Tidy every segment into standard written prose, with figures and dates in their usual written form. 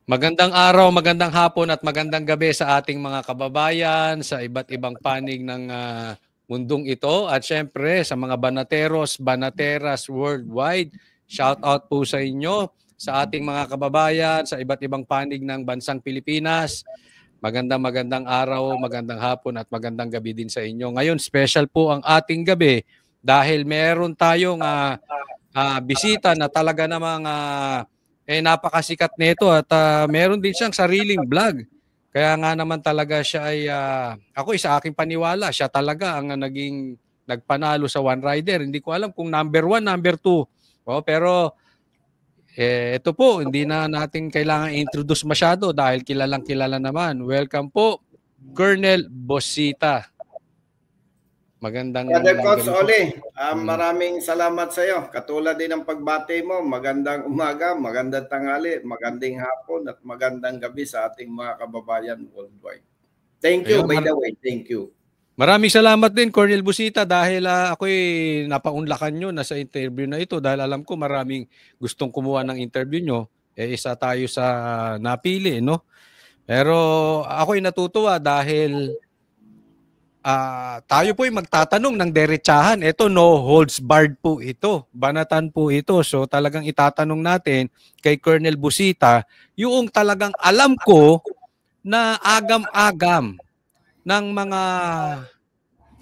Magandang araw, magandang hapon at magandang gabi sa ating mga kababayan sa iba't ibang panig ng mundong ito at syempre sa mga banateros, banateras worldwide. Shout out po sa inyo, sa ating mga kababayan sa iba't ibang panig ng bansang Pilipinas. Magandang araw, magandang hapon at magandang gabi din sa inyo. Ngayon, special po ang ating gabi dahil meron tayong bisita na talaga namang napakasikat nito at meron din siyang sariling vlog. Kaya nga naman talaga siya ay, ako sa aking paniwala, siya talaga ang naging nagpanalo sa One Rider. Hindi ko alam kung number 1, number 2. Pero ito po, hindi na natin kailangan introduce masyado dahil kilalang kilala naman. Welcome po, Colonel Bosita. Magandang Brother Coach Oli, maraming salamat sa iyo. Katulad din ng pagbati mo, magandang umaga, magandang tanghali, magandang hapon at magandang gabi sa ating mga kababayan worldwide. Thank you, by the way. Thank you. Maraming salamat din, Colonel Bosita, dahil ako'y napaunlakan nyo na sa interview na ito dahil alam ko maraming gustong kumuha ng interview nyo. Isa tayo sa napili, no? Pero ako'y natutuwa dahil tayo po ay magtatanong ng derechahan. Ito, no holds barred po ito. Banatan po ito. So talagang itatanong natin kay Colonel Bosita yung talagang alam ko na agam-agam ng mga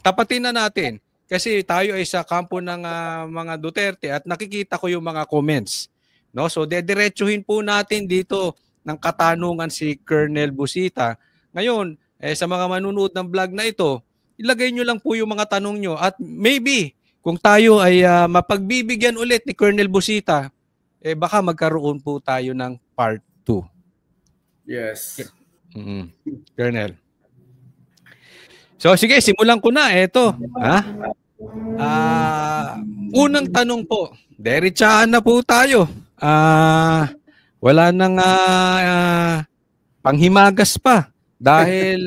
tapatin na natin. Kasi tayo ay sa kampo ng mga Duterte at nakikita ko yung mga comments. No? So dediretsuhin po natin dito ng katanungan si Colonel Bosita. Ngayon, sa mga manunood ng vlog na ito, ilagay nyo lang po yung mga tanong nyo at maybe kung tayo ay mapagbibigyan ulit ni Colonel Bosita, baka magkaroon po tayo ng part 2. Yes. Colonel. So sige, simulan ko na. Ito. Unang tanong po. Derechahan na po tayo. Wala nang panghimagas pa. Dahil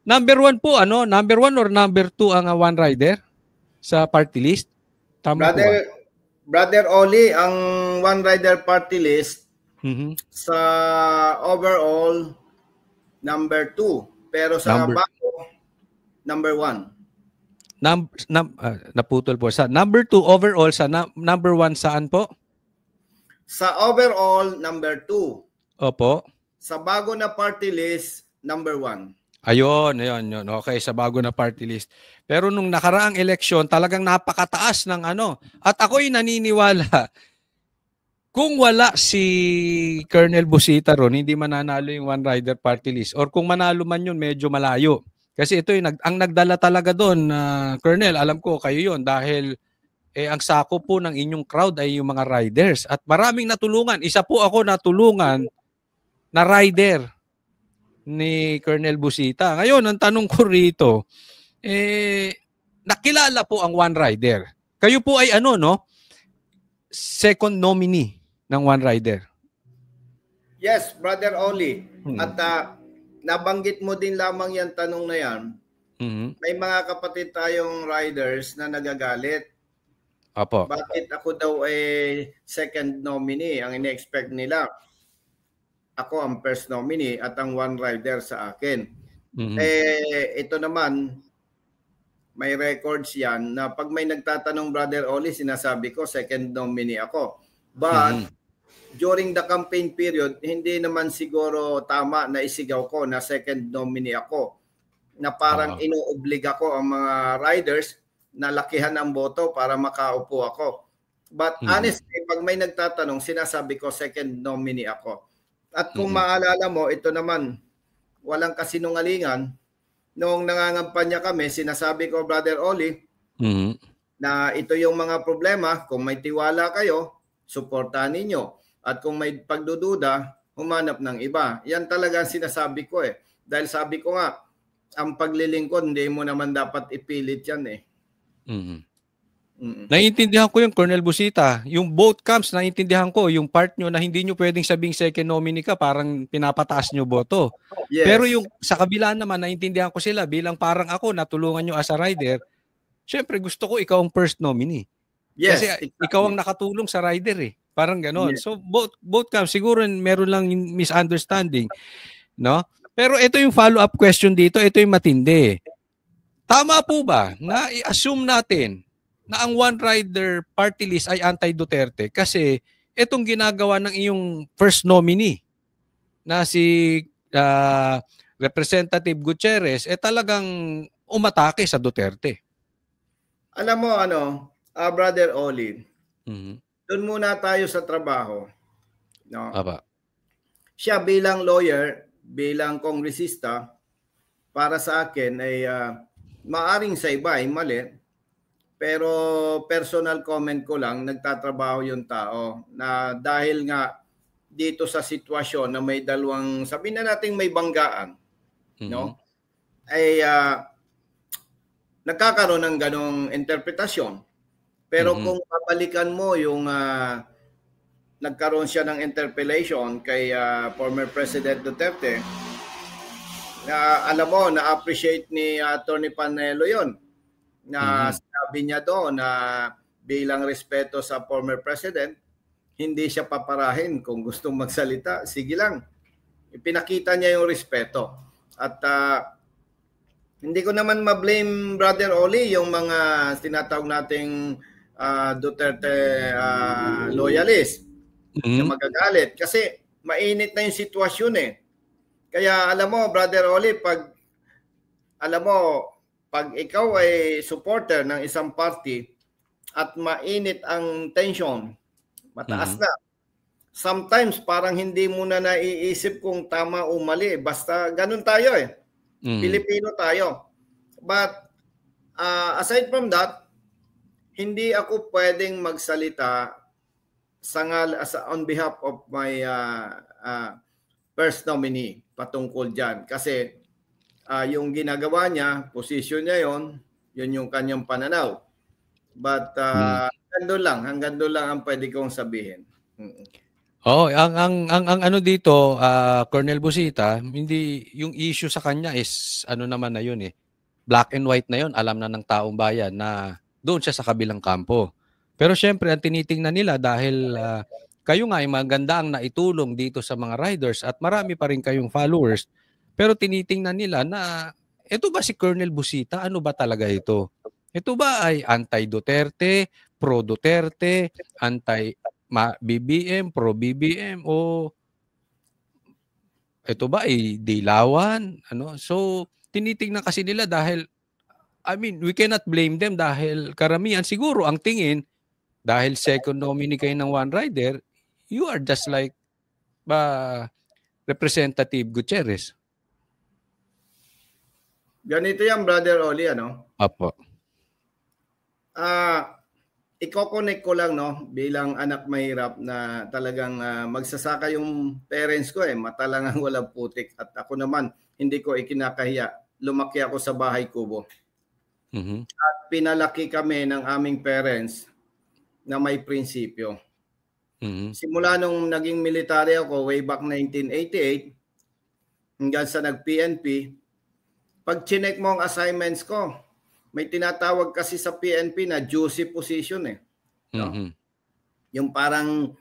number 1 po, number 1 or number 2 ang One Rider sa party list? Tama Brother Oli, ang One Rider party list sa overall number 2. Pero sa bago, number 1. Naputol po. Sa number 2 overall, sa number 1 saan po? Sa overall, number 2. Opo. Sa bago na party list, number 1. Ayun. Okay, sa bago na party list. Pero nung nakaraang eleksyon, talagang napakataas ng At ako'y naniniwala, kung wala si Colonel Bosita ron, hindi mananalo yung One Rider party list. Or kung manalo man yun, medyo malayo. Kasi ito ang nagdala talaga doon, Colonel, alam ko kayo yun. Dahil ang sako po ng inyong crowd ay yung mga riders. At maraming natulungan. Isa po ako natulungan na rider ni Colonel Bosita. Ngayon, ang tanong ko rito, nakilala po ang One Rider. Kayo po ay second nominee ng One Rider. Yes, Brother Oli. At nabanggit mo din lamang yan tanong na yan. May mga kapatid tayong riders na nagagalit. Apo. Bakit ako daw second nominee? Ang ine-expect nila, ako ang first nominee at ang One Rider sa akin. Ito naman, may records yan na pag may nagtatanong, Brother Oli, sinasabi ko second nominee ako. But during the campaign period, hindi naman siguro tama na isigaw ko na second nominee ako. Na parang inuobliga ko ang mga riders na lakihan ang boto para makaupo ako. But honestly, pag may nagtatanong, sinasabi ko second nominee ako. At kung maalala mo, ito naman, walang kasinungalingan. Noong nangangampanya kami, sinasabi ko, Brother Oli, na ito yung mga problema. Kung may tiwala kayo, suportahan ninyo. At kung may pagdududa, humanap ng iba. Yan talaga sinasabi ko Dahil sabi ko nga, ang paglilingkod, hindi mo naman dapat ipilit yan Naiintindihan ko yung Colonel Bosita. Yung both camps, naiintindihan ko. Yung part nyo na hindi nyo pwedeng sabing second nominee ka, parang pinapataas nyo boto. Yes. Pero yung sa kabila naman, naiintindihan ko sila bilang parang ako, natulungan nyo as a rider. Siyempre, gusto ko ikaw ang first nominee. Yes, kasi ikaw ang nakatulong sa rider Parang ganon. So both camps, siguro meron lang misunderstanding, no? Pero ito yung follow-up question dito, ito yung matindi. Tama po ba na i-assume natin na ang One Rider party list ay anti-Duterte kasi itong ginagawa ng iyong first nominee na si Representative Gutierrez talagang umatake sa Duterte? Alam mo Brother Oli, doon muna tayo sa trabaho. No? Aba. Siya bilang lawyer, bilang kongresista, para sa akin ay maaring sa iba ay mali. Pero personal comment ko lang, nagtatrabaho yung tao na dahil nga dito sa sitwasyon na may dalawang, sabihin na natin may banggaan, no? Ay nagkakaroon ng ganong interpretasyon. Pero kung babalikan mo yung nagkaroon siya ng interpellation kay former President Duterte, alam mo, na-appreciate ni Attorney Panelo yon na sinabi niya doon na bilang respeto sa former president, hindi siya paparahin kung gustong magsalita. Sige lang. Ipinakita niya yung respeto. At hindi ko naman ma-blame, Brother Oli, yung mga tinatawag nating Duterte loyalist na magagalit. Kasi mainit na yung sitwasyon eh. Kaya alam mo, Brother Oli, pag ikaw ay supporter ng isang party at mainit ang tension, mataas na. Sometimes parang hindi mo na naiisip kung tama o mali. Basta ganun tayo eh. Pilipino tayo. But aside from that, hindi ako pwedeng magsalita on behalf of my first nominee patungkol dyan. Kasi yung ginagawa niya, posisyon niya yun yung kanyang pananaw. But hanggang doon lang ang pwede kong sabihin. Ang ano dito, Colonel Busita, hindi yung issue sa kanya is ano naman na yun eh. Black and white na yun, alam na ng taong bayan na doon siya sa kabilang kampo. Pero syempre, ang tinitingnan nila dahil kayo nga ay maganda ang naitulong dito sa mga riders at marami pa rin kayong followers. Pero tinitingnan nila na ito ba si Colonel Busita? Ano ba talaga ito? Ito ba ay anti-Duterte, pro-Duterte, anti-BBM, pro-BBM o ito ba ay dilawan? So tinitingnan kasi nila dahil we cannot blame them dahil karamihan siguro ang tingin dahil second nominee kayo ng One Rider, you are just like Representative Gutierrez. Ganito yan, Brother Oli, Apo. Iko-connect ko lang, bilang anak mahirap na talagang magsasaka yung parents ko mata lang ang walang putik. At ako naman, hindi ko ikinakahiya. Lumaki ako sa bahay kubo. At pinalaki kami ng aming parents na may prinsipyo. Simula nung naging military ako, way back 1988, hanggang sa nag-PNP, pag chinek mo ang assignments ko, may tinatawag kasi sa PNP na juicy position Yung parang,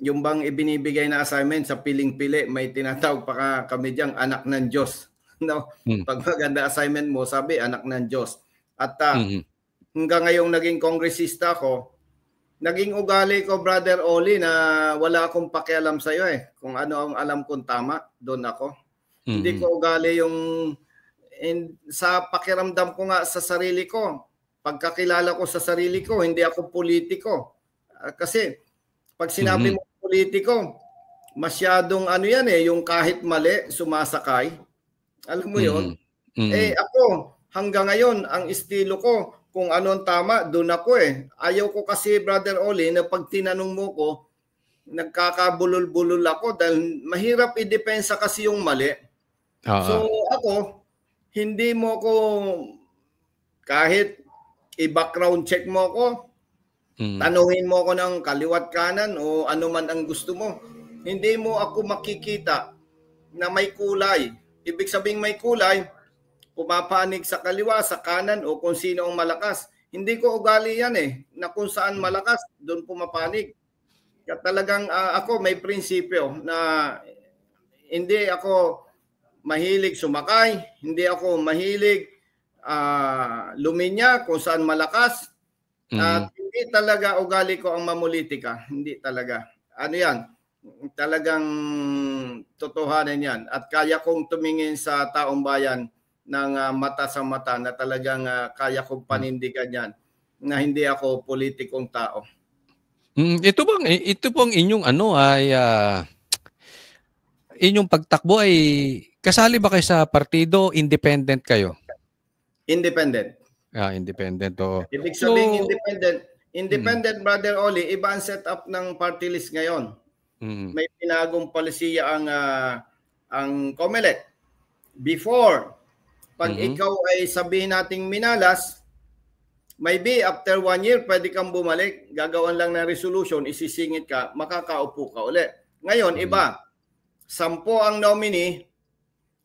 yung bang ibinibigay na assignment sa piling-pili, may tinatawag pa kami diyang anak ng Diyos. Pag maganda assignment mo, sabi, anak ng Diyos. At hanggang ngayong naging kongresista ko, naging ugali ko, Brother Oli, na wala akong pakialam sa'yo kung ano ang alam kong tama, doon ako. Hindi ko ugali yung sa pakiramdam ko nga sa sarili ko, pagkakilala ko sa sarili ko, hindi ako politiko. Kasi pag sinabi mo politiko, masyadong yung kahit mali, sumasakay. Alam mo yun? Ako, hanggang ngayon, ang estilo ko, kung ano ang tama, doon ako Ayaw ko kasi, Brother Oli, na pag tinanong mo ko, nagkakabulol-bulol ako dahil mahirap i-depensa kasi yung mali. So ako, hindi mo ko kahit i-background check mo ko, tanuhin mo ko ng kaliwat kanan o ano man ang gusto mo. Hindi mo ako makikita na may kulay. Ibig sabihin may kulay, pumapanig sa kaliwa, sa kanan o kung sino ang malakas. Hindi ko ugali yan na kung saan malakas, doon pumapanig. Talagang ako may prinsipyo na hindi ako mahilig sumakay, hindi ako mahilig luminya kung saan malakas. At hindi talaga ugali ko ang mamulitika. Hindi talaga. Ano yan? Talagang totohanan yan. At kaya kong tumingin sa taong bayan ng mata sa mata na talagang kaya kong panindigan yan na hindi ako politikong tao. Ito pong inyong inyong pagtakbo ay kasali ba kayo sa partido, independent kayo? Independent. Independent. Oh. Ibig sabihin independent, Brother Oli, iba ang setup ng party list ngayon. May pinagong palisiya ang COMELEC. Before, pag ikaw ay sabihin nating minalas, maybe after 1 year, pwede kang bumalik, gagawan lang ng resolution, isisingit ka, makakaupo ka ulit. Ngayon, iba. 10 ang nominee,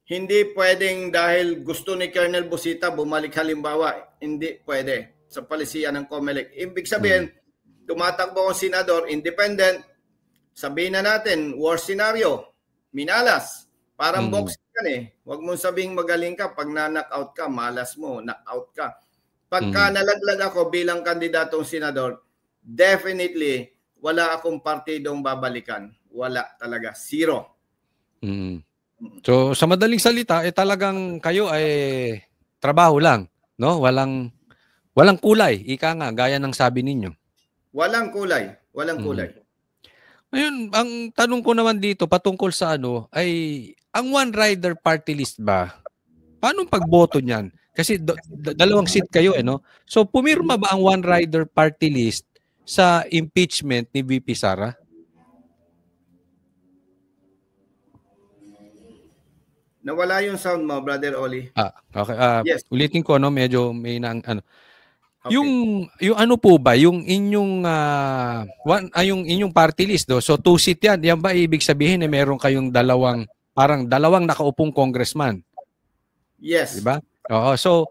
hindi pwedeng dahil gusto ni Colonel Busita bumalik halimbawa, hindi pwede sa palisiya ng COMELEC. Ibig sabihin, tumatakbo ang senador, independent, sabihin na natin, war scenario, minalas, parang boxing kan eh. Huwag mong sabihing magaling ka, pag na-knockout ka, malas mo, knockout ka. Pagka nalaglag ako bilang kandidatong senador, definitely, wala akong partidong babalikan. Wala talaga. Zero. So, sa madaling salita, talagang kayo ay trabaho lang, no? Walang kulay, ika nga, gaya ng sabi ninyo. Walang kulay. Walang kulay. Ngayon, ang tanong ko naman dito, patungkol sa ay, ang one-rider party list ba? Paano pagboto niyan? Kasi dalawang seat kayo, no? So, pumirma ba ang one-rider party list sa impeachment ni VP Sara? Nawala yung sound mo, Brother Oli. Okay. Yes. Ulitin ko, no? Medyo may Okay. Yung ano po ba, yung inyong yung inyong party list do. So 2 seat yan. Yan ba ibig sabihin na meron kayong parang dalawang nakaupong congressman? Yes. Diba? Oo. So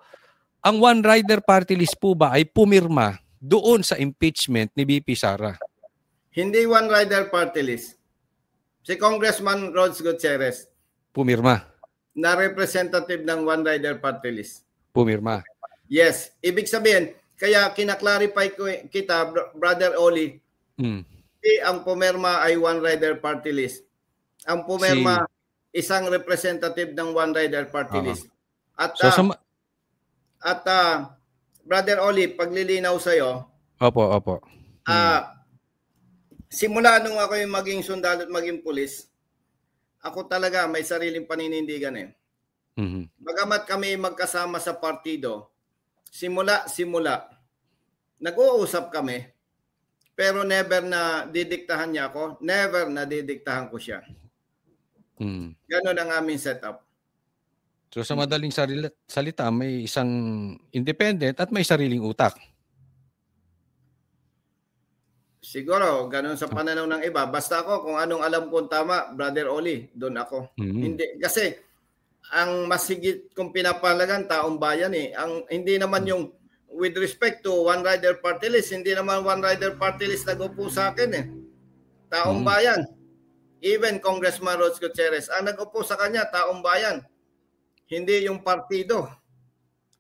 ang one rider party list po ba ay pumirma doon sa impeachment ni VP Sara? Hindi one rider party list. Si Congressman Rhodes Gutierrez pumirma. Na representative ng one rider party list. Pumirma. Yes. Ibig sabihin, kaya kinaklarify ko kita, Brother Oli, ang pumirma ay one rider party list. Ang pumirma, isang representative ng one rider party list. At, Brother Oli, paglilinaw sa'yo, Opo. Simula nung ako yung maging sundalo at maging pulis, ako talaga may sariling paninindigan eh. Bagamat kami magkasama sa partido, simula, nag-uusap kami, pero never na didiktahan niya ako, never na didiktahan ko siya. Ganon ang aming setup. So sa madaling salita, may isang independent at may sariling utak. Siguro, ganon sa pananaw ng iba. Basta ako, kung anong alam kong tama, Brother Oli, doon ako. Hindi, kasi ang masigit kong pinapalagan, taong bayan eh. Hindi naman yung with respect to one rider party list, hindi naman one rider party list nag-upo sa akin eh. Taong bayan. Even Congressman Rhodes Gutierrez, ang nag-upo sa kanya, taong bayan. Hindi yung partido.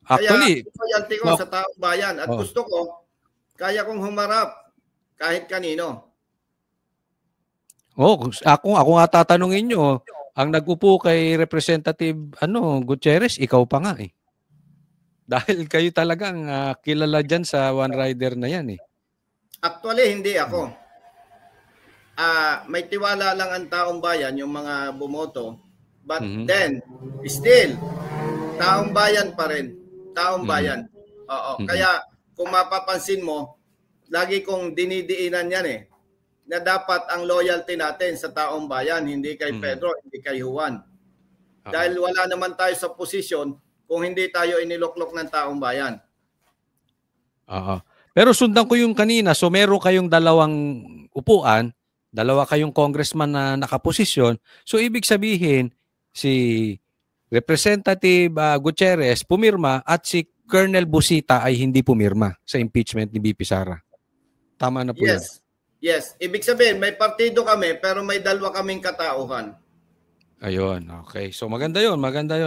Actually, kaya loyalty ko sa taong bayan at gusto ko, kaya kong humarap kahit kanino. Ako nga tatanungin nyo, ang nag-upo kay Representative Gutierrez, ikaw pa nga eh. Dahil kayo talagang kilala dyan sa one rider na yan eh. Actually, hindi ako. May tiwala lang ang taong bayan, yung mga bumoto. But then, still, taong bayan pa rin. Taong bayan. Oo. Kaya, kung mapapansin mo, lagi kong dinidiinan yan eh. Na dapat ang loyalty natin sa taong bayan, hindi kay Pedro, hindi kay Juan. Dahil wala naman tayo sa posisyon kung hindi tayo iniloklok ng taong bayan. Pero sundan ko yung kanina, so meron kayong dalawang upuan, dalawa kayong congressman na nakaposisyon. So ibig sabihin, si Representative Gutierrez pumirma at si Colonel Busita ay hindi pumirma sa impeachment ni VP Sara. Tama na po yes. Yes, ibig sabihin may partido kami pero may dalawa kaming katauhan. Ayun, okay. So maganda 'yon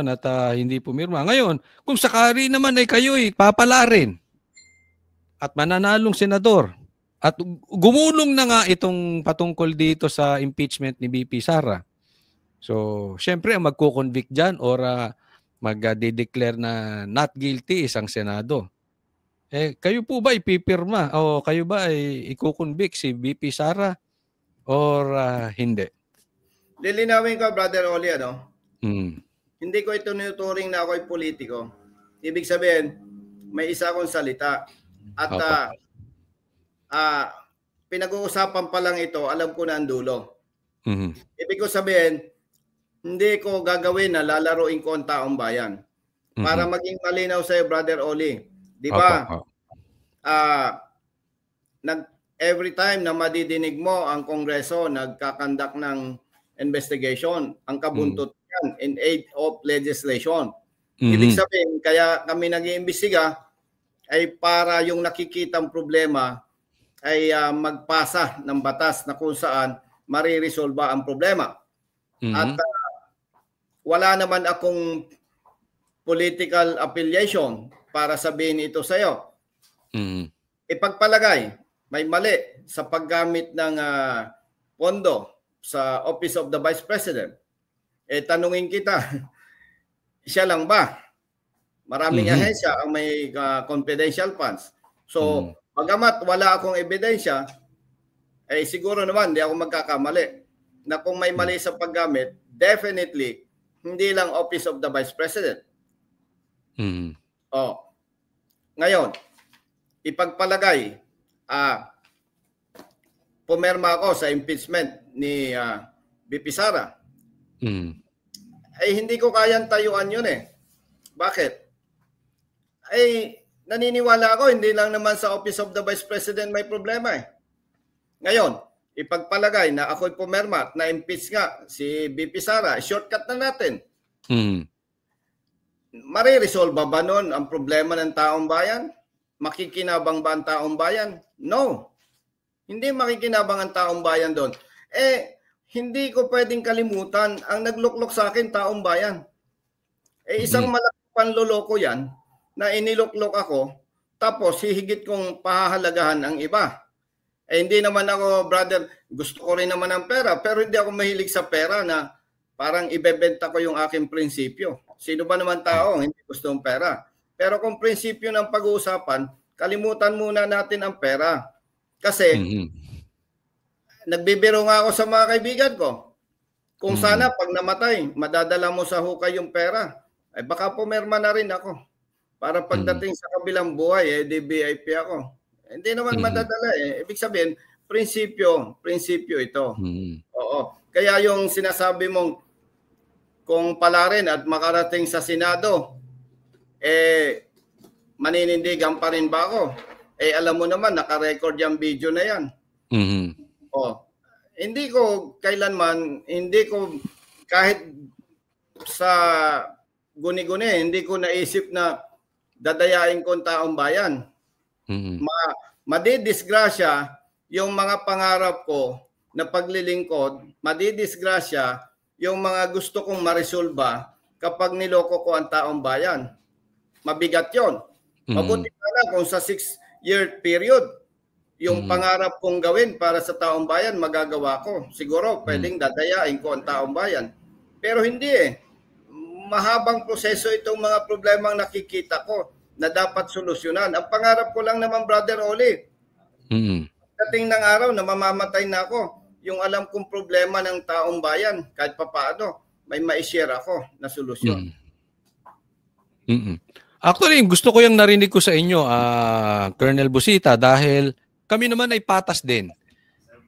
at hindi pumirma. Ngayon, kung sakali naman ay kayo'y papala rin at mananalong senador at gumulong na nga itong patungkol dito sa impeachment ni BP Sara. So, syempre ang magko-convict diyan or magde-declare na not guilty isang senado. Kayo po ba ipipirma o kayo ba ay iko-convict si BP Sara or hindi? Lilinawin ko, Brother Oli, ano? Mm. Hindi ko ito tinuturing na ako'y politiko. Ibig sabihin, may isa akong salita. At pinag-uusapan pa lang ito, alam ko na ang dulo. Mm-hmm. Ibig ko sabihin, hindi ko gagawin na lalaruin ko ang taong bayan. Para maging malinaw sa'yo, Brother Oli. Di ba? Every time na madidinig mo ang Kongreso nagkakandak ng investigation, ang kabuntot yan in aid of legislation. Ibig sabihin, kaya kami nag-iimbestiga ay para yung nakikitang problema ay magpasa ng batas na kung saan mariresolba ang problema. At wala naman akong political affiliation para sabihin ito sa iyo. Ipagpalagay, may mali sa paggamit ng pondo sa Office of the Vice President. Tanungin kita, siya lang ba? Maraming ahensya ang may confidential funds. So, bagamat wala akong ebidensya, siguro naman hindi ako magkakamali na kung may mali sa paggamit, definitely, hindi lang Office of the Vice President. Ngayon, ipagpalagay, pumirma ako sa impeachment ni BP Sara. Hindi ko kayang tayuan yun eh. Bakit? Naniniwala ako, hindi lang naman sa Office of the Vice President may problema eh. Ngayon, ipagpalagay na ako'y pumirma at na-impeach nga si BP Sara, shortcut na natin. Mariresolve ba nun ang problema ng taong bayan? Makikinabang ba ang taong bayan? No. Hindi makikinabang ang taong bayan doon. Hindi ko pwedeng kalimutan ang nagluklok sa akin taong bayan. Isang malaking panloloko yan na iniluklok ako tapos hihigit kong pahahalagahan ang iba. Hindi naman ako, brother, gusto ko rin naman ng pera pero hindi ako mahilig sa pera na parang ibebenta ko yung aking prinsipyo. Sino ba naman tao hindi gusto ng pera? Pero kung prinsipyo ng pag-uusapan, kalimutan muna natin ang pera. Kasi nagbibiro nga ako sa mga kaibigan ko. Kung sana pag namatay, madadala mo sa hukay yung pera. Baka pumirma na rin ako. Para pagdating sa kabilang buhay, di VIP ako. Hindi naman madadala eh. Ibig sabihin, prinsipyo ito. Oo. Kaya yung sinasabi mong kung pala rin at makarating sa Senado, maninindigan pa rin ba ako? Alam mo naman, naka-record yung video na yan. Hindi ko kailanman, kahit sa guni-guni, hindi ko naisip na dadayain ko ang taong bayan. Madidisgrasya yung mga pangarap ko na paglilingkod, madidisgrasya yung mga gusto kong maresolba kapag niloko ko ang taong bayan. Mabigat yon. Mabuti pala kung sa 6-year period, yung pangarap kong gawin para sa taong bayan, magagawa ko. Siguro, pwedeng dadayain ko ang taong bayan. Pero hindi eh. Mahabang proseso itong mga problemang nakikita ko na dapat solusyonan. Ang pangarap ko lang naman, Brother Oli, dating ng araw na mamamatay na ako, yung alam kong problema ng taong bayan, kahit papaano, may ma-share ako na solusyon. Actually, gusto ko yung narinig ko sa inyo, Colonel Busita, dahil kami naman ay patas din.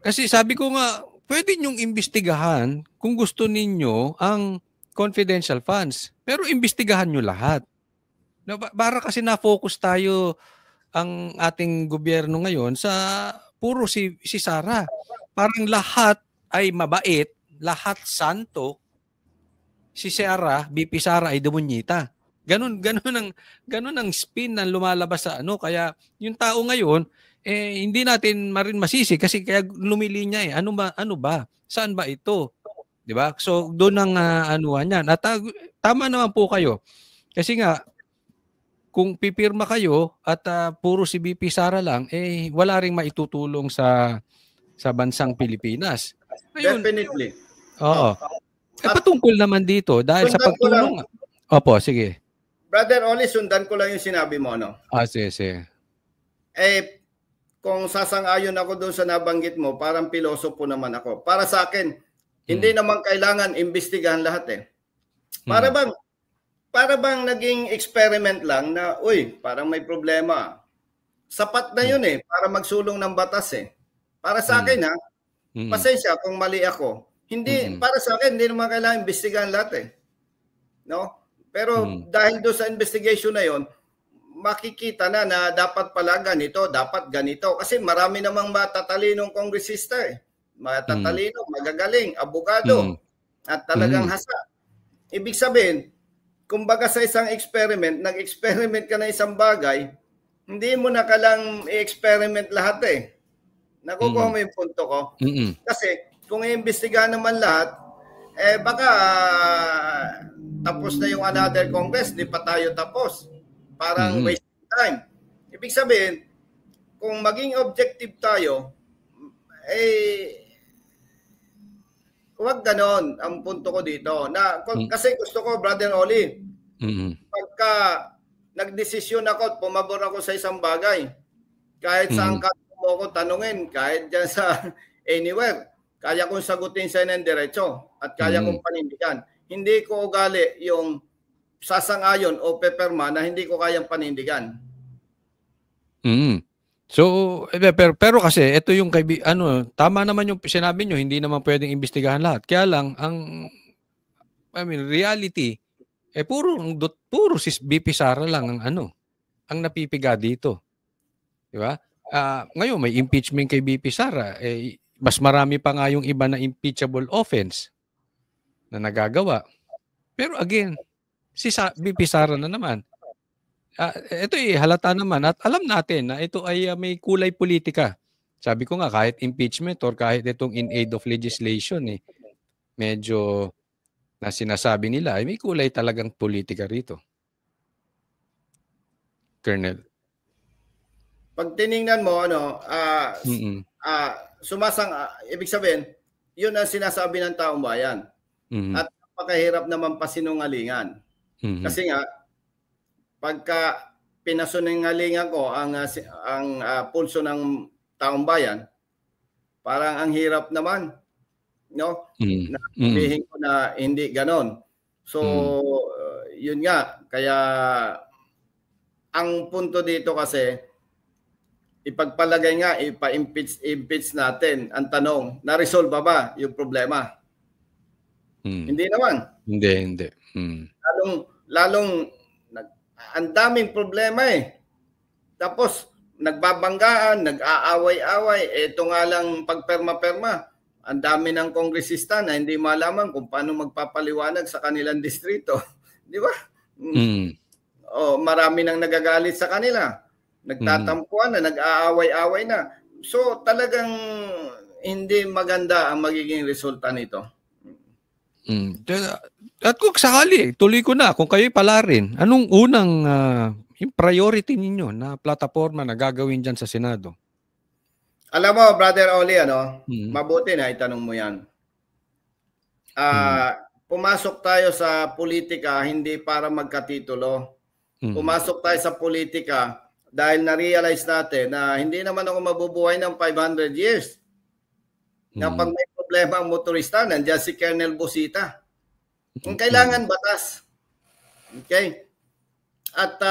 Kasi sabi ko nga, pwede nyong imbestigahan kung gusto ninyo ang confidential funds. Pero imbestigahan nyo lahat. Para kasi na-focus tayo ang ating gobyerno ngayon sa puro si Sara. Parang lahat ay mabait, lahat santo. Si Sara, BP Sara ay demonita. Ganun ang spin na lumalabas sa ano. Kaya yung tao ngayon, hindi natin masisi kasi kaya lumilinya eh. Ano ba? Saan ba ito? 'Di ba? So doon ang anuhan yan. At tama naman po kayo. Kasi nga kung pipirma kayo at puro si BP Sara lang, wala ring maitutulong sa bansang Pilipinas. Ayun, Definitely. oo. Patungkol naman dito dahil sa pagtulong. Opo, sige. Brother Oli, sundan ko lang yung sinabi mo, no? Sige. Kung sasang-ayon ako doon sa nabanggit mo, parang pilosopo naman ako. Para sa akin, hindi naman kailangan imbestigahan lahat eh. Para bang naging experiment lang na, parang may problema. Sapat na yun eh, para magsulong ng batas eh. Para sa akin pasensya kung mali ako. Para sa akin, hindi naman kailangan imbestigahan lahat eh. No? Pero dahil doon sa investigation na yon, makikita na dapat pala ganito, dapat ganito. Kasi marami namang matatalinong kongresista eh. Matatalino, magagaling, abogado, at talagang hasa. Ibig sabihin, kumbaga sa isang experiment, nag-experiment ka na isang bagay, hindi mo na kailang i-experiment lahat eh. Nakukuha mo yung punto ko. Kasi kung i-imbestigahan naman lahat, baka tapos na yung another Congress, di pa tayo tapos. Parang wasting time. Ibig sabihin, kung maging objective tayo, huwag ganon ang punto ko dito. Kasi gusto ko, Brother Oli, pagka nagdesisyon ako at pumabor ako sa isang bagay, kahit saan ka mo ko tanungin, kahit dyan sa anywhere, kaya kong sagutin sa ng diretso at kaya kong panindigan. Hindi ko ugali yung sasang-ayon o peperma na hindi ko kayang panindigan. So, pero kasi ito yung tama naman yung sinabi nyo, hindi naman pwedeng imbestigahan lahat. Kaya lang reality puro si BP Sara lang ang napipiga dito. 'Di ba? Ngayon may impeachment kay BP Sara, mas marami pa nga yung iba na impeachable offense na nagagawa. Pero again, si BP Sara na naman. Ito halata naman at alam natin na ito ay may kulay politika. Sabi ko nga kahit impeachment or kahit itong in aid of legislation medyo na sinasabi nila ay may kulay talagang politika rito. Colonel. Pag tiningnan mo ibig sabihin, yun ang sinasabi ng taong bayan. At napakahirap naman pasinungalingan. Kasi nga pagka pinasunungalingan ko ang pulso ng taong bayan, parang ang hirap naman, no? Sabihin ko na hindi ganon. So, yun nga. Kaya, ang punto dito kasi, ipagpalagay nga, ipa-impeach natin. Ang tanong, na-resolve ba yung problema? Hindi naman. Hindi. Lalong ang daming problema eh. Tapos, nagbabanggaan, nag-aaway-away. Ito nga lang pagperma-perma. Ang dami ng kongresista na hindi malaman kung paano magpapaliwanag sa kanilang distrito. Di ba? Marami nang nagagalit sa kanila. Nagtatampuan na, nag-aaway-away na. So, talagang hindi maganda ang magiging resulta nito. At kung sakali, tuloy ko na, kung kayo'y pala rin, anong unang yung priority ninyo na plataforma na gagawin dyan sa Senado? Alam mo, Brother Oli, mabuti na itanong mo yan. Pumasok tayo sa politika hindi para magkatitulo. Pumasok tayo sa politika dahil na-realize natin na hindi naman ako mabubuhay ng 500 years. Na pag may problema ang motorista, nandiyan si Colonel Busita. Kung kailangan batas. Okay? At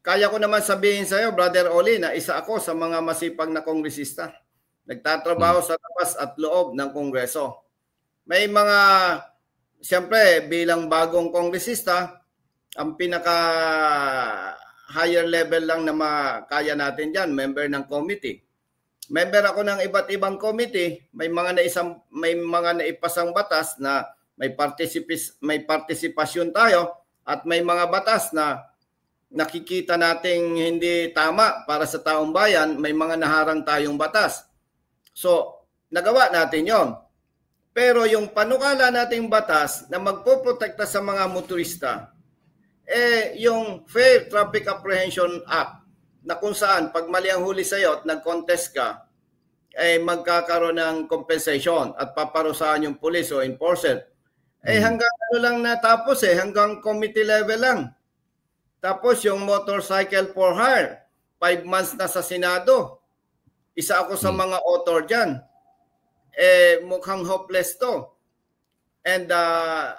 kaya ko naman sabihin sa iyo, Brother Oli, na isa ako sa mga masipag na kongresista. Nagtatrabaho sa labas at loob ng Kongreso. May mga, siyempre, bilang bagong kongresista, ang pinaka higher level lang na makaya natin dyan, member ng committee. Member ako ng iba't ibang committee, may mga naipasang batas na may partisipasyon tayo at may mga batas na nakikita nating hindi tama para sa taong bayan, may mga naharang tayong batas. So, nagawa natin yon. Pero yung panukala nating batas na magpoprotekta sa mga motorista, yung Fair Traffic Apprehension Act, na kung saan pag mali ang huli sa'yo at nag-contest ka, magkakaroon ng compensation at paparusahan yung police o enforcer. Hanggang ano lang natapos hanggang committee level lang. Tapos yung motorcycle for hire, 5 months na sa Senado. Isa ako sa mga author dyan. Mukhang hopeless to. And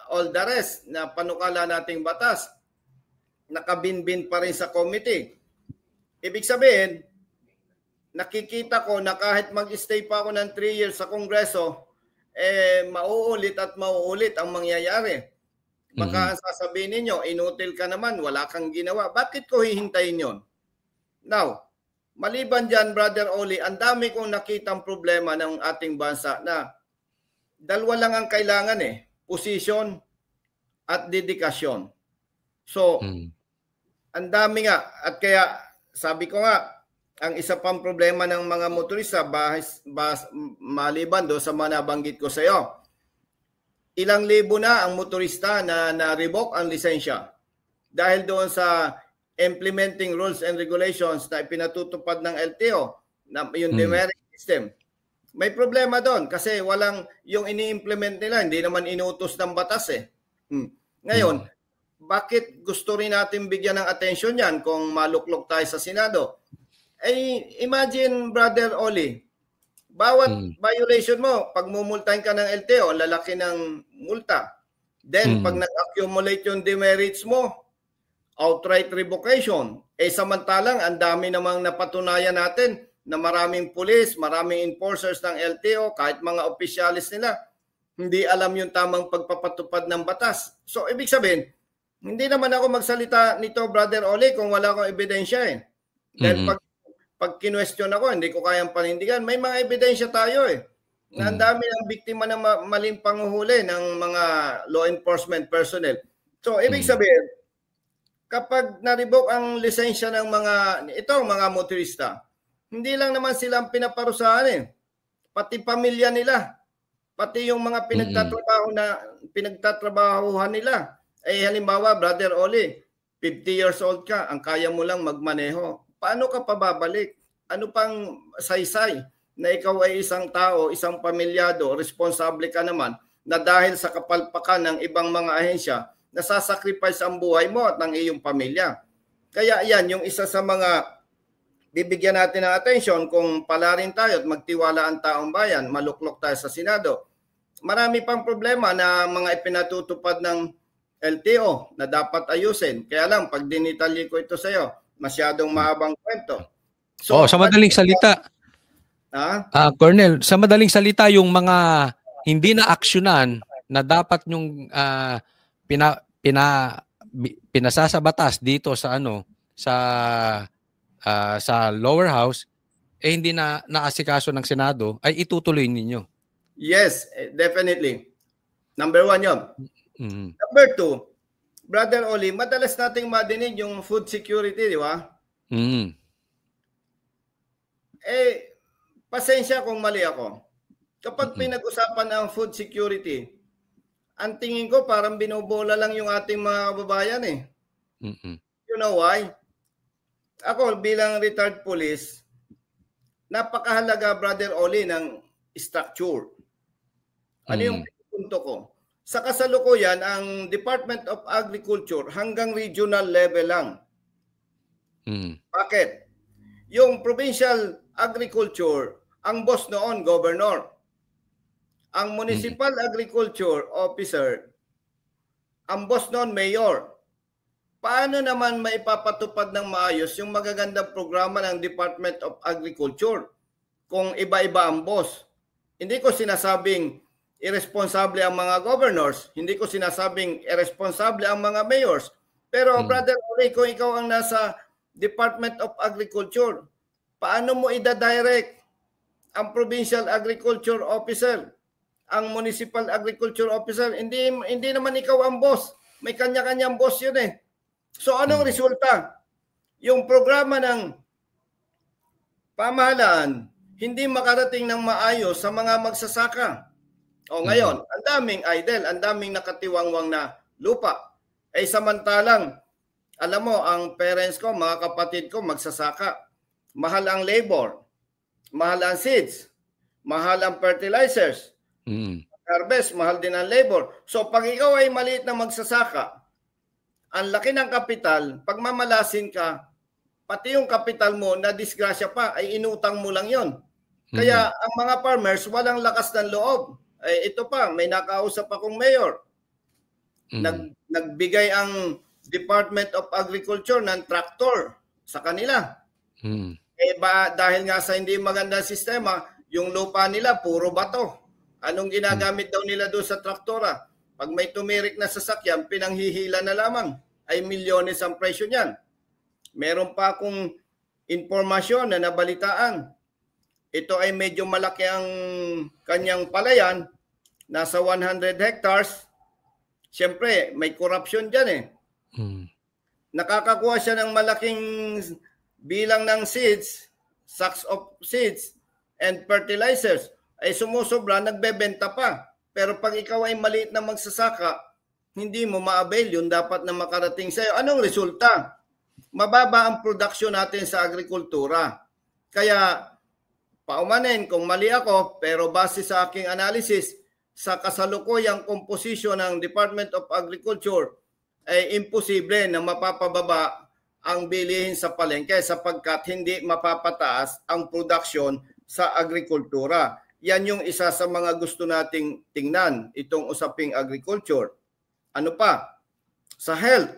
all the rest na panukala nating batas, nakabinbin pa rin sa committee. Ibig sabihin, nakikita ko na kahit mag-stay pa ako ng 3 years sa Kongreso, mauulit at mauulit ang mangyayari. Baka sasabihin ninyo, inutil ka naman, wala kang ginawa. Bakit ko hihintayin yon? Now, maliban dyan, Brother Oli, ang dami kong nakitang problema ng ating bansa na dalawa lang ang kailangan posisyon at dedikasyon. So, ang dami nga. At kaya, sabi ko nga, ang isa pang problema ng mga motorista, maliban do sa mga nabanggit ko sa iyo, ilang libo na ang motorista na na-revoke ang lisensya dahil doon sa implementing rules and regulations na ipinatutupad ng LTO, na yung demerit system. May problema doon kasi walang yung ini-implement nila, hindi naman inuutos ng batas Ngayon, bakit gusto rin natin bigyan ng atensyon yan kung maluklok tayo sa Senado? Imagine, Brother Oli, bawat violation mo, pag mumultahin ka ng LTO, lalaki ng multa. Then, pag nag-accumulate yung demerits mo, outright revocation. Samantalang, ang dami namang napatunayan natin na maraming pulis, maraming enforcers ng LTO, kahit mga opisyalis nila, hindi alam yung tamang pagpapatupad ng batas. So, ibig sabihin, hindi naman ako magsalita nito, Brother Oli, kung wala akong ebidensya Dahil pag kinwestiyon ako, hindi ko kayang panindigan. May mga ebidensya tayo na ang dami ng biktima ng maling panguhuli ng mga law enforcement personnel. So, ibig sabihin, kapag na-revoke ang lisensya ng mga motorista, hindi lang naman sila ang pinaparusahan pati pamilya nila, pati yung mga pinagtatrabahuhan nila. Halimbawa, Brother Oli, 50 years old ka, ang kaya mo lang magmaneho. Paano ka pababalik? Ano pang saysay na ikaw ay isang tao, isang pamilyado, responsable ka naman na dahil sa kapalpakan ng ibang mga ahensya, nasasacrifice ang buhay mo at ng iyong pamilya. Kaya yan, yung isa sa mga bibigyan natin ng atensyon kung palarin tayo at magtiwala ang taong bayan, maluklok tayo sa Senado. Marami pang problema na mga ipinatutupad ng LTO na dapat ayusin. Kaya lang, pag dinitalye ko ito sa iyo, masyadong mahabang kwento. So, sa madaling salita, Colonel, sa madaling salita, yung mga hindi na aksyonan na dapat yung pinasasa batas dito sa sa lower house, hindi na naasikaso ng Senado, ay itutuloy ninyo. Yes, definitely. Number 1 yun. Number 2, Brother Oli, madalas nating madinig yung food security, di ba? Pasensya kung mali ako. Kapag pinag-usapan ang food security, ang tingin ko parang binobola lang yung ating mga kababayan You know why? Ako bilang retired police, napakahalaga, Brother Oli, ng structure. Ano yung punto ko? Sa kasalukuyan, ang Department of Agriculture hanggang regional level lang. Bakit? Yung provincial agriculture, ang boss noon, governor. Ang municipal agriculture officer, ang boss noon, mayor. Paano naman maipapatupad ng maayos yung magagandang programa ng Department of Agriculture kung iba-iba ang boss? Hindi ko sinasabing irresponsible ang mga governors, hindi ko sinasabing irresponsible ang mga mayors. Pero Brother Oli, kung ikaw ang nasa Department of Agriculture, paano mo ida-direct ang provincial agriculture officer, ang municipal agriculture officer? Hindi naman ikaw ang boss. May kanya-kanyang boss yun So anong resulta? yung programa ng pamahalaan hindi makarating ng maayos sa mga magsasaka. O ngayon, ang daming idle, ang daming nakatiwangwang na lupa. Eh samantalang, alam mo, ang parents ko, mga kapatid ko, magsasaka. Mahal ang labor, mahal ang seeds, mahal ang fertilizers, harvest, mahal din ang labor. So pag ikaw ay maliit na magsasaka, ang laki ng kapital, pag mamalasin ka, pati yung kapital mo na disgrasya pa, ay inutang mo lang yon. Kaya ang mga farmers, walang lakas ng loob. Eh, ito pa, may nakausap akong mayor. Nagbigay ang Department of Agriculture ng traktor sa kanila. Eh dahil nga sa hindi magandang sistema, yung lupa nila puro bato. Anong ginagamit daw nila doon sa traktora? Pag may tumirik na sasakyan, pinanghihila na lamang. Ay milyones ang presyo niyan. Meron pa akong informasyon na nabalitaan. Ito ay medyo malaki ang kanyang palayan. Nasa 100 hectares. Siyempre, may corruption dyan eh. Nakakakuha siya ng malaking bilang ng seeds, sacks of seeds, and fertilizers. Ay sumusobra, nagbebenta pa. Pero pag ikaw ay maliit na magsasaka, hindi mo ma-avail yun dapat na makarating sa'yo. Anong resulta? Mababa ang production natin sa agrikultura. Kaya, paumanin kung mali ako, pero base sa aking analysis, sa kasalukuyang komposisyon ng Department of Agriculture, ay imposible na mapapababa ang bilihin sa palengke sapagkat hindi mapapataas ang production sa agrikultura. Yan yung isa sa mga gusto nating tingnan, itong usaping agriculture. Ano pa? Sa health.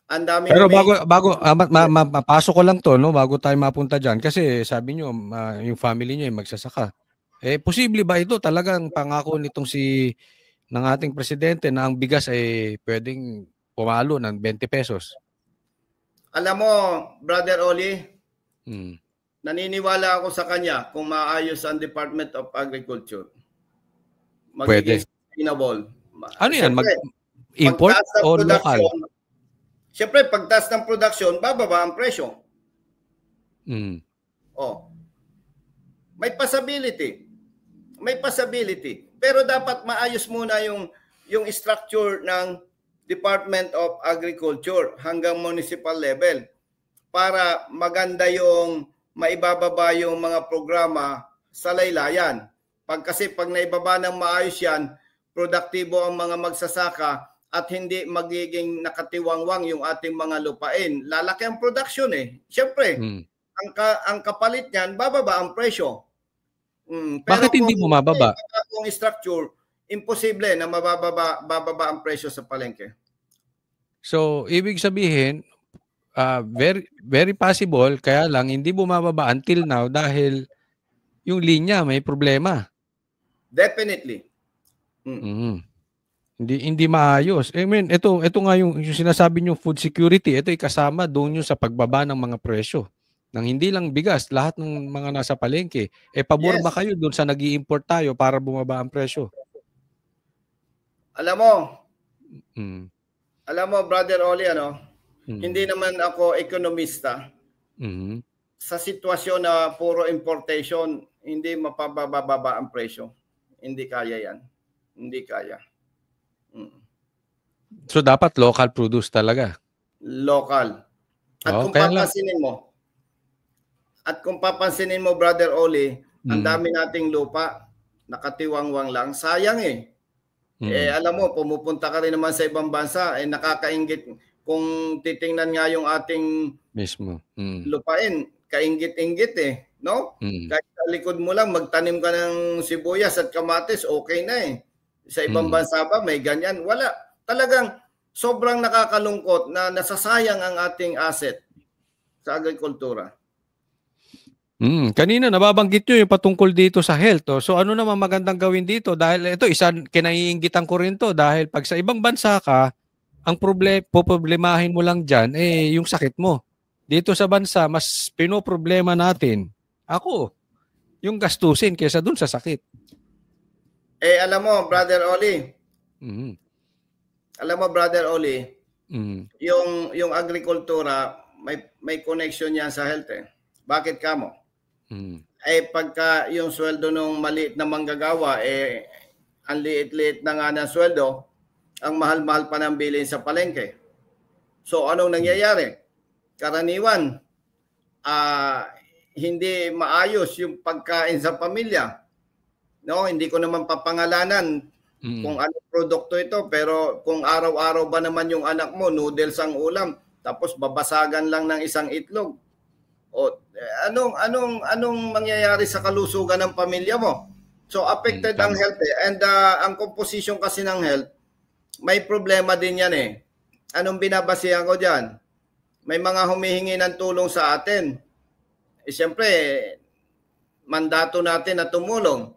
Ang dami. Pero mapasok ko lang to, no, bago tayo mapunta diyan kasi sabi niyo yung family niyo ay magsasaka. Eh posible ba ito talagang pangako nitong ng ating presidente na ang bigas ay pwedeng pumalo ng 20 pesos? Alam mo, Brother Oli, naniniwala ako sa kanya kung maayos ang Department of Agriculture. Magiging sustainable. Ano yan? Import o local? Siyempre, pagtaas ng production, bababa ang presyo. Oh. May possibility. May possibility. Pero dapat maayos muna yung structure ng Department of Agriculture hanggang municipal level para maganda yung maibababa yung mga programa sa laylayan. Kasi pag naibaba ng maayos yan, produktibo ang mga magsasaka at hindi magiging nakatiwangwang yung ating mga lupain. Lalaki ang production eh. Siyempre, ang kapalit niyan, bababa ang presyo. Bakit hindi bumababa? Kung structure, imposible na bababa ang presyo sa palengke. So, ibig sabihin, very, very possible, kaya lang hindi bumababa until now dahil yung linya may problema. Definitely. Hindi maayos. I mean, ito nga yung sinasabi niyo food security, ito ay kasama doon yung sa pagbaba ng mga presyo. Nang hindi lang bigas, lahat ng mga nasa palengke. Pabor ba kayo doon sa nag-i-import tayo para bumaba ang presyo? Alam mo, Brother Oli, hindi naman ako ekonomista. Sa sitwasyon na puro importation, hindi mapababa ang presyo. Hindi kaya yan. Hindi kaya. So, dapat local produce talaga? Local. At kung papansinin mo, Brother Oli, ang dami nating lupa, nakatiwangwang lang. Sayang eh. Alam mo, pumupunta ka rin naman sa ibang bansa, nakakaingit. Kung titingnan nga yung ating lupain, kaingit-ingit eh. No? Kahit sa likod mo lang, magtanim ka ng sibuyas at kamatis, okay na eh. Sa ibang bansa ba, may ganyan? Wala. Talagang sobrang nakakalungkot na nasasayang ang ating asset sa agrikultura. Kanina nababanggit nyo yung patungkol dito sa health. So ano naman magandang gawin dito? Dahil ito, kinaiingitan ko rin to dahil pag sa ibang bansa ka, ang problemahin mo lang dyan, yung sakit mo. Dito sa bansa, mas pinoproblema natin, yung gastusin kaysa dun sa sakit. Alam mo, Brother Oli, yung agrikultura, may connection yan sa health eh. Bakit kamo? Eh pagka yung sweldo ng maliit na manggagawa, ang liit-liit na nga ng sweldo, ang mahal-mahal pa ng bilhin sa palengke. So anong nangyayari? Karaniwan, hindi maayos yung pagkain sa pamilya. No, hindi ko naman papangalanan kung anong produkto ito, pero kung araw-araw ba naman yung anak mo noodles ang ulam, tapos babasagan lang ng isang itlog. O anong mangyayari sa kalusugan ng pamilya mo? So affected ang health and ang composition kasi ng health, may problema din yan eh. Anong binabasihan ko diyan? May mga humihingi ng tulong sa atin. Siyempre, mandato natin na tumulong.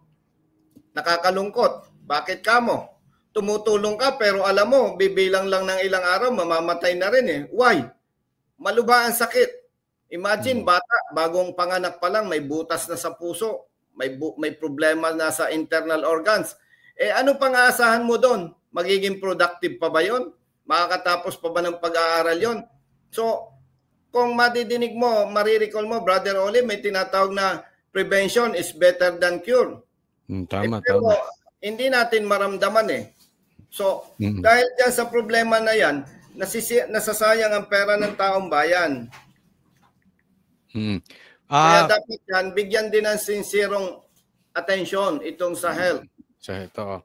Nakakalungkot. Bakit kamo? Tumutulong ka pero alam mo, bibilang lang ng ilang araw, mamamatay na rin eh. Why? Malubha ang sakit. Imagine, bata, bagong panganak pa lang, may butas na sa puso, may problema na sa internal organs. Ano pang aasahan mo doon? Magiging productive pa ba yon? Makakatapos pa ba ng pag-aaral yon? So, kung madidinig mo, marirecall mo, Brother Oli, may tinatawag na prevention is better than cure. Tama, pero tama. Hindi natin maramdaman eh. So, dahil dyan sa problema na yan, nasasayang ang pera ng taong bayan. Kaya dapat yan, bigyan din ng sincerong atensyon itong sa health. So, ito.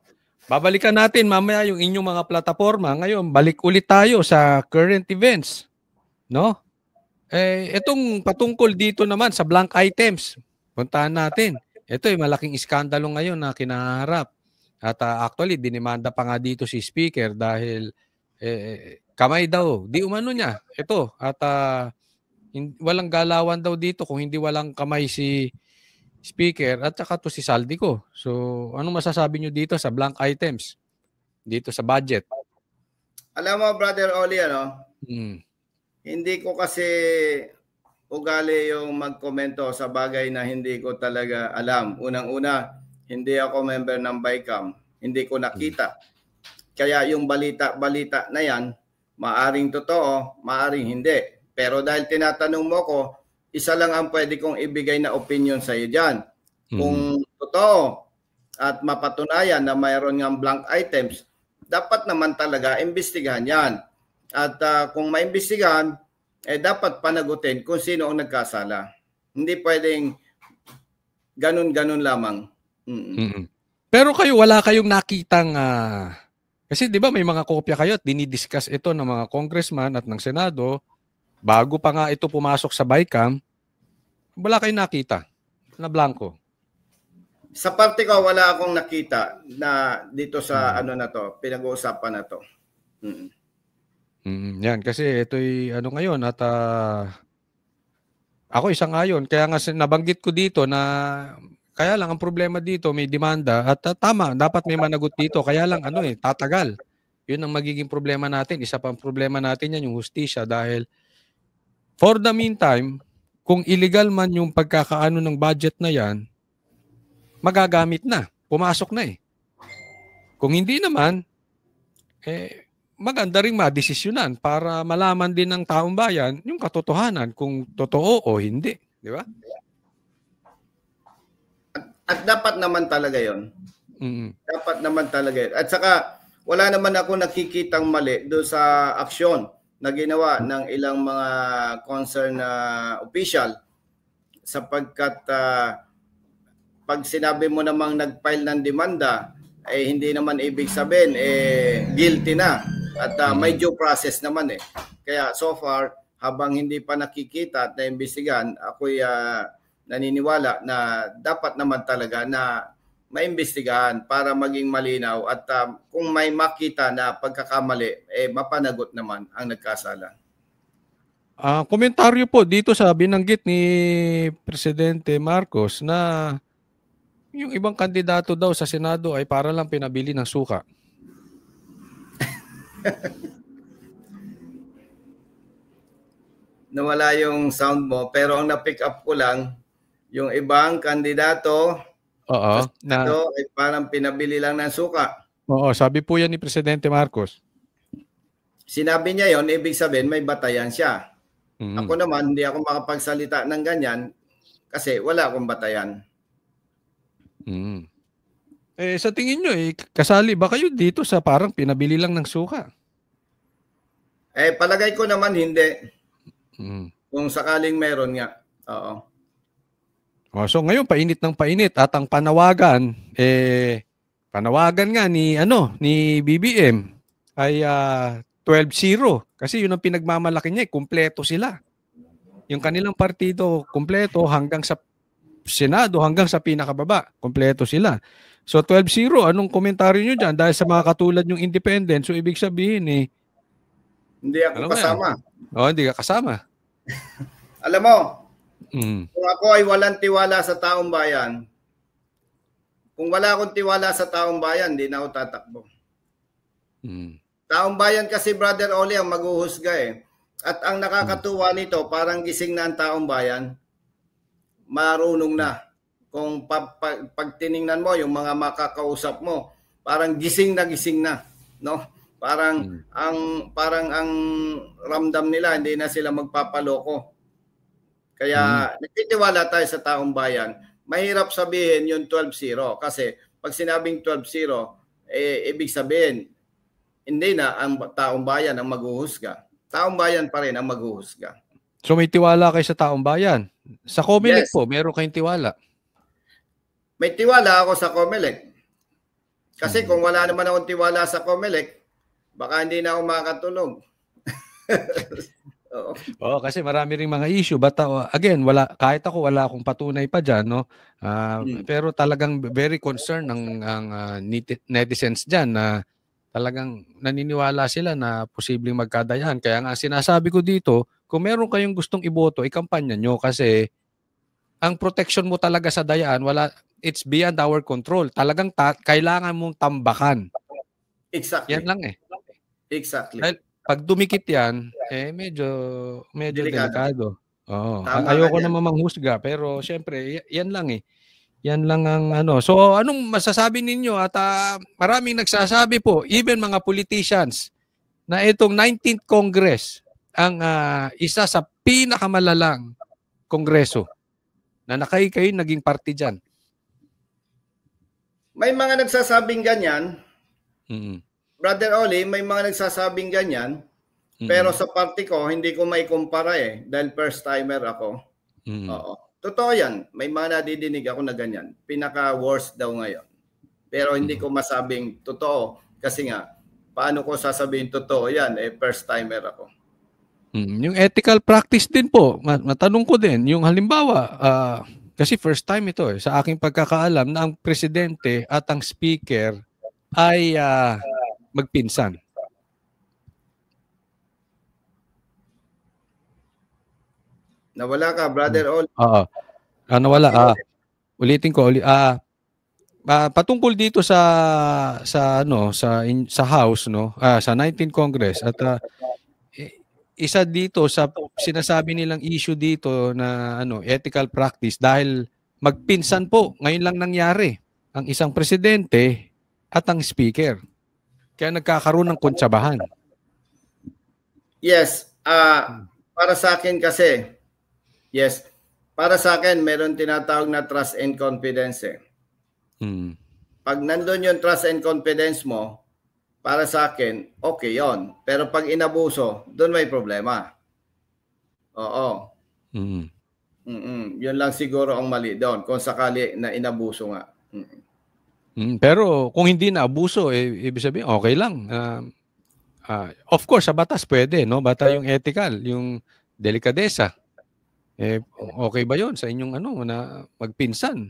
Babalikan natin mamaya yung inyong mga plataforma. Ngayon, balik ulit tayo sa current events. No? Itong patungkol dito naman sa blank items. Puntahan natin. Ito ay malaking iskandalo ngayon na kinaharap. At actually, dinimanda pa nga dito si Speaker dahil kamay daw. Di umano niya. Ito. At walang galawan daw dito kung hindi walang kamay si Speaker at saka to si Saldico. So, anong masasabi nyo dito sa blank items? Dito sa budget? Alam mo, Brother Oli, hindi ko kasi ugali yung magkomento sa bagay na hindi ko talaga alam. Unang-una, hindi ako member ng BICAM. Hindi ko nakita. Kaya yung balita na yan, maaring totoo, maaring hindi. Pero dahil tinatanong mo ko, isa lang ang pwede kong ibigay na opinion sa iyo dyan. Kung totoo at mapatunayan na mayroon ng blank items, dapat naman talaga imbestigahan yan. At kung maimbestigahan, dapat panagutin kung sino ang nagkasala. Hindi pwedeng ganun-ganun lamang. Pero kayo, wala kayong nakitang... kasi di ba may mga kopya kayo at dinidiscuss ito ng mga congressman at ng Senado. Bago pa nga ito pumasok sa BICAM, wala kayong nakita na blanco. Sa parte ko, wala akong nakita na dito sa na to, pinag-uusapan na to. Yan, kasi ito'y ngayon at ako isang ayon. Kaya nga nabanggit ko dito na kaya lang ang problema dito may demanda at tama, dapat may managot dito. Kaya lang tatagal. Yun ang magiging problema natin. Isa pang problema natin yan, yung hustisya dahil for the meantime, kung illegal man yung pagkakaano ng budget na yan, magagamit na. Pumasok na eh. Kung hindi naman, maganda rin madesisyonan para malaman din ng taong bayan yung katotohanan kung totoo o hindi. Di ba? At dapat naman talaga yon. Dapat naman talaga yun. At saka, wala naman ako nakikitang mali doon sa aksyon na ginawa ng ilang mga concerned na official sapagkat pag sinabi mo namang nag-file ng demanda, hindi naman ibig sabihin guilty na at may due process naman eh. Kaya so far, habang hindi pa nakikita at naimbestigahan, ako'y naniniwala na dapat naman talaga na maimbestigahan para maging malinaw at kung may makita na pagkakamali, mapanagot naman ang nagkasala. Komentaryo po dito sa binanggit ni Presidente Marcos na yung ibang kandidato daw sa Senado ay para lang pinabili ng suka. Nawala yung sound mo pero ang na-pick up ko lang yung ibang kandidato ay parang pinabili lang ng suka. Oo, sabi po yan ni Presidente Marcos. Sinabi niya yon, ibig sabihin may batayan siya. Ako naman, hindi ako makapagsalita ng ganyan kasi wala akong batayan. Sa tingin nyo, kasali ba kayo dito sa parang pinabili lang ng suka? Palagay ko naman hindi. Kung sakaling meron nga. Oo. So ngayon, painit ng painit at ang panawagan, panawagan nga ni BBM ay 12-0 kasi yun ang pinagmamalaki niya, kumpleto sila. Yung kanilang partido kumpleto hanggang sa Senado, hanggang sa pinakababa, kumpleto sila. So 12-0, anong komentaryo nyo dyan? Dahil sa mga katulad yung independent, so ibig sabihin hindi ako kasama. Hindi ka kasama. Alam mo, kung ako ay walang tiwala sa taong bayan, kung wala akong tiwala sa taong bayan, hindi na ako tatakbo. Taong bayan kasi, Brother Oli, ang maghuhusga eh. At ang nakakatuwa nito, parang gising na ang taong bayan, marunong na. Kung pag tiningnan mo, yung mga makakausap mo, parang gising na, no? Parang ang ramdam nila, hindi na sila magpapaloko. Kaya nagtitiwala tayo sa taong bayan. Mahirap sabihin yung 12-0 kasi pag sinabing 12-0, ibig sabihin hindi na ang taong bayan ang maghuhusga. Taong bayan pa rin ang maghuhusga. So may tiwala kayo sa taong bayan? Sa COMELEC po, meron kayong tiwala? May tiwala ako sa COMELEC. Kasi kung wala naman akong tiwala sa COMELEC, baka hindi na ako makakatulog. Kasi marami ring mga issue. But again, kahit ako wala akong patunay pa dyan, no? Pero talagang very concerned ang netizens dyan na talagang naniniwala sila na posibleng magkadayahan. Kaya nga sinasabi ko dito, kung meron kayong gustong iboto, ikampanya nyo kasi ang protection mo talaga sa dayaan, it's beyond our control. Talagang kailangan mong tambakan. Exactly. Yan lang Exactly. Dahil pag dumikit yan, medyo delikado. Ayoko naman manghusga, pero syempre, yan lang Yan lang ang So, anong masasabi ninyo? At maraming nagsasabi po, even mga politicians, na itong 19th Congress, ang isa sa pinakamalalang kongreso na kayo naging party dyan. May mga nagsasabing ganyan. Brother Oli, may mga nagsasabing ganyan. Pero sa party ko, hindi ko may kumpara dahil first timer ako. Oo. Totoo yan. May mga nadidinig ako na ganyan. Pinaka-worst daw ngayon. Pero hindi ko masabing totoo. Kasi nga, paano ko sasabihin totoo yan? First timer ako. Yung ethical practice din po, matanong ko din, yung halimbawa, kasi first time ito sa aking pagkakaalam na ang presidente at ang speaker ay magpinsan. Nawala ka, Brother Oli. Nawala. Ulitin ko. Patungkol dito sa House, no? Sa 19th Congress at isa dito sa sinasabi nilang issue dito na ethical practice dahil magpinsan po ngayon lang nangyari ang isang presidente at ang speaker. Kaya nagkakaroon ng kontsabahan. Yes, para sa akin kasi para sa akin meron tinatawag na trust and confidence Pag nandun yung trust and confidence mo, para sa akin, okay yon. Pero pag inabuso, doon may problema. Oo. Yun lang siguro ang mali doon kung sakali na inabuso nga. Pero kung hindi na abuso, ibig sabihin, okay lang. Of course, sa batas pwede, no? Bata yung ethical, yung delikadesa. Okay ba yon sa inyong na magpinsan?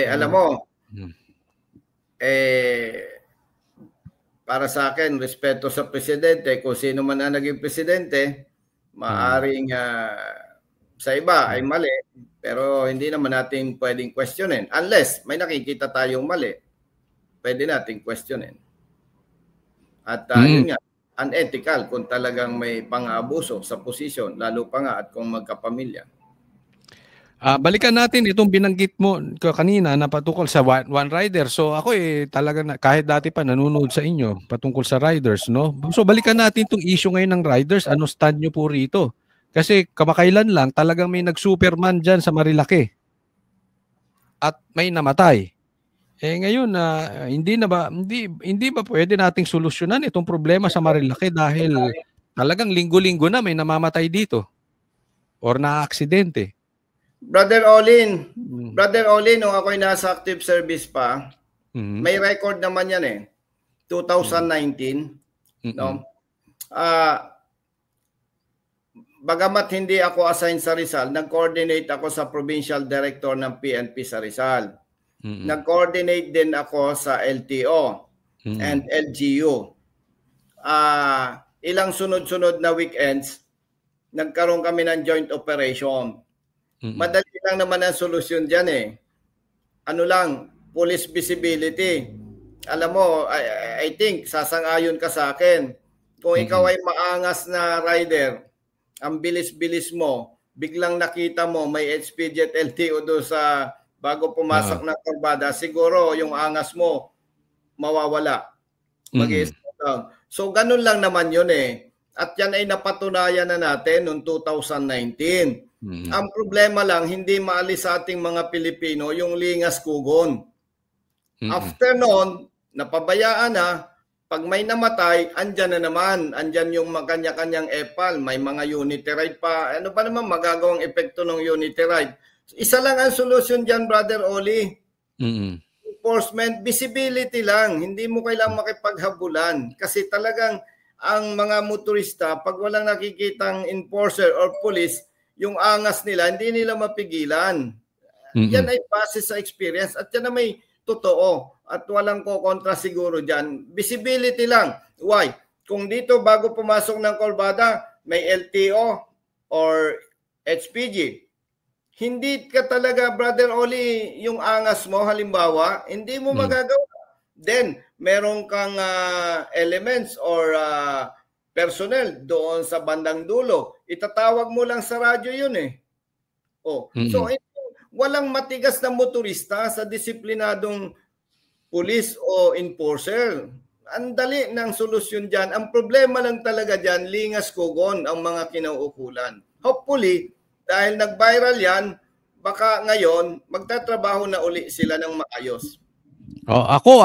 Alam mo, para sa akin, respeto sa presidente, kung sino man ang naging presidente, maaring sa iba ay mali, pero hindi naman natin pwedeng questionin. Unless may nakikita tayong mali, pwede natin questionin. At yun nga, unethical kung talagang may pang-abuso sa posisyon, lalo pa nga at kung magkapamilya. Balikan natin itong binanggit mo kanina na patungkol sa One Rider. So ako talaga kahit dati pa nanonood sa inyo patungkol sa riders, no? So balikan natin itong issue ngayon ng riders. Ano stand nyo po rito? Kasi kamakailan lang talagang may nag-Superman dyan sa Marilaki at may namatay. Ngayon hindi ba pwede nating solusyonan itong problema sa Marilaki dahil talagang linggo-linggo na may namamatay dito or na-aksidente. Brother Olin, nung ako'y nasa active service pa, may record naman yan eh. 2019, no? Bagamat hindi ako assigned sa Rizal, nag-coordinate ako sa provincial director ng PNP sa Rizal. Nag-coordinate din ako sa LTO and LGU. Ilang sunod-sunod na weekends, nagkaroon kami ng joint operation. Madali lang naman ang solusyon dyan eh. Ano lang, police visibility. Alam mo, I think, sasang-ayon ka sa akin. Kung ikaw ay maangas na rider, ang bilis-bilis mo, biglang nakita mo may expedient LTO doon sa bago pumasok ng kurbada, siguro yung angas mo mawawala. Mag-i-slow down. So ganun lang naman yun eh. At yan ay napatunayan na natin noong 2019. Ang problema lang, hindi maalis sa ating mga Pilipino yung lingas kugon. After noon, napabayaan na, pag may namatay, andyan na naman. Andyan yung kanya-kanyang EPAL. May mga unity ride pa. Ano pa naman magagawang epekto ng unity ride? Isa lang ang solusyon dyan, Brother Oli. Enforcement, visibility lang. Hindi mo kailangang makipaghabulan. Kasi talagang ang mga motorista, pag walang nakikitang enforcer or police, yung angas nila, hindi nila mapigilan. Yan ay base sa experience. At yan na may totoo. At walang kokontra siguro dyan. Visibility lang. Why? Kung dito bago pumasok ng kurbada, may LTO or HPG, hindi ka talaga, Brother Oli, yung angas mo, halimbawa, hindi mo magagawa. Then, meron kang elements or personnel doon sa bandang dulo. Itatawag mo lang sa radyo yun eh. So, walang matigas na motorista sa disiplinadong police o enforcer. Ang dali ng solusyon dyan. Ang problema lang talaga dyan, lingas kugon ang mga kinauukulan. Hopefully, dahil nag-viral yan, baka ngayon, magtatrabaho na uli sila ng maayos. Ako,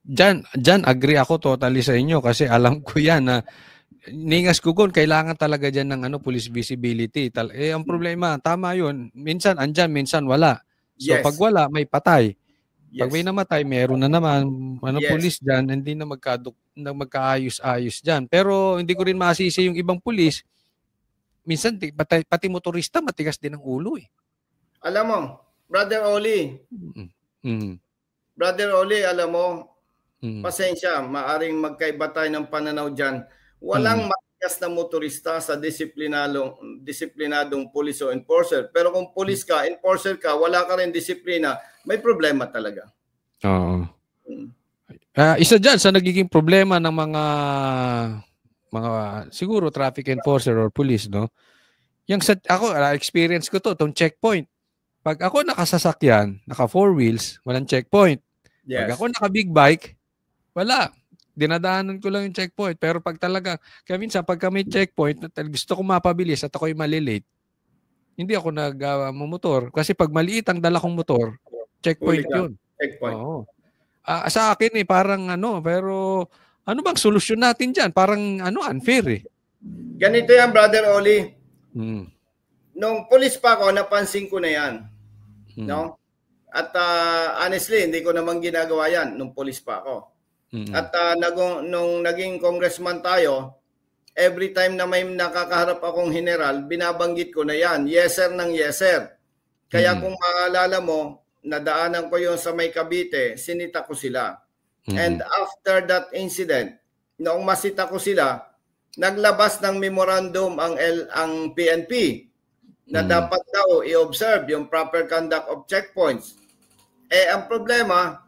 dyan agree ako totally sa inyo kasi alam ko yan na lingas kugon, kailangan talaga dyan ng police visibility. Ang problema, tama yun. Minsan andyan, minsan wala. So pag wala, may patay. Pag may namatay, meron na naman pulis dyan, hindi na magkaayos-ayos dyan. Pero hindi ko rin masisi yung ibang pulis. Minsan, pati motorista, matigas din ang ulo eh. Alam mo, Brother Oli, alam mo, pasensya, maaring magkaiba tayo ng pananaw dyan. Walang matigas na motorista sa disiplinadong pulis o enforcer. Pero kung pulis ka, enforcer ka, wala ka rin disiplina, may problema talaga. Oo. Isa dyan sa nagiging problema ng mga siguro traffic enforcer or police, no? Ako, experience ko itong checkpoint. Pag ako nakasasakyan, naka 4 wheels, walang checkpoint. Pag ako naka big bike, wala. Dinadaanan ko lang yung checkpoint. Pero pag talaga, kaya minsan pagka may checkpoint, gusto ko mapabilis at ako'y malilate, hindi ako nag-motor. Kasi pag maliit ang dala kong motor, checkpoint yun. Oo. Sa akin parang pero ano bang solusyon natin dyan? Parang unfair eh. Ganito yan, Brother Oli. Nung police pa ako, napansin ko na yan. No? At honestly, hindi ko naman ginagawa yan nung police pa ako. At nung naging congressman tayo, every time na may nakakaharap akong general, binabanggit ko na yan. Yes sir ng yes sir. Kaya kung maalala mo, nadaanan ko yung sa may Cavite, sinita ko sila. And after that incident, noong masita ko sila, naglabas ng memorandum ang PNP na dapat daw i-observe yung proper conduct of checkpoints. Ang problema,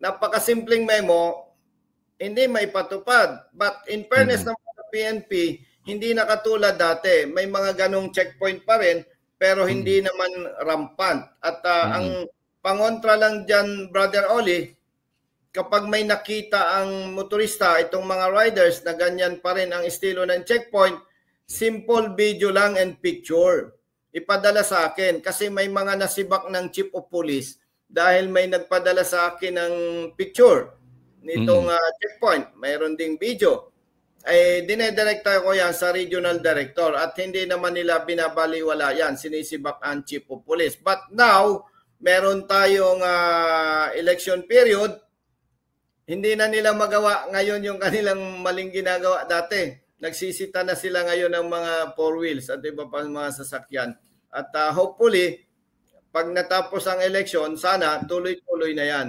napakasimpleng memo, hindi maipatupad. But in fairness ng PNP, hindi na katulad dati. May mga ganong checkpoint pa rin, pero hindi naman rampant. At ang pangontra lang dyan, Brother Oli, kapag may nakita ang motorista, itong mga riders na ganyan pa rin ang estilo ng checkpoint, simple video lang and picture. Ipadala sa akin kasi may mga nasibak ng chief of police dahil may nagpadala sa akin ng picture nitong checkpoint. Mayroon ding video. Ay dinedirekta ko yan sa regional director at hindi naman nila binabaliwala yan, sinisibak ang chief of police. But now, meron tayong election period, hindi na nila magawa ngayon yung kanilang maling ginagawa dati. Nagsisita na sila ngayon ng mga four wheels at iba pa mga sasakyan. At hopefully, pag natapos ang election, sana tuloy-tuloy na yan.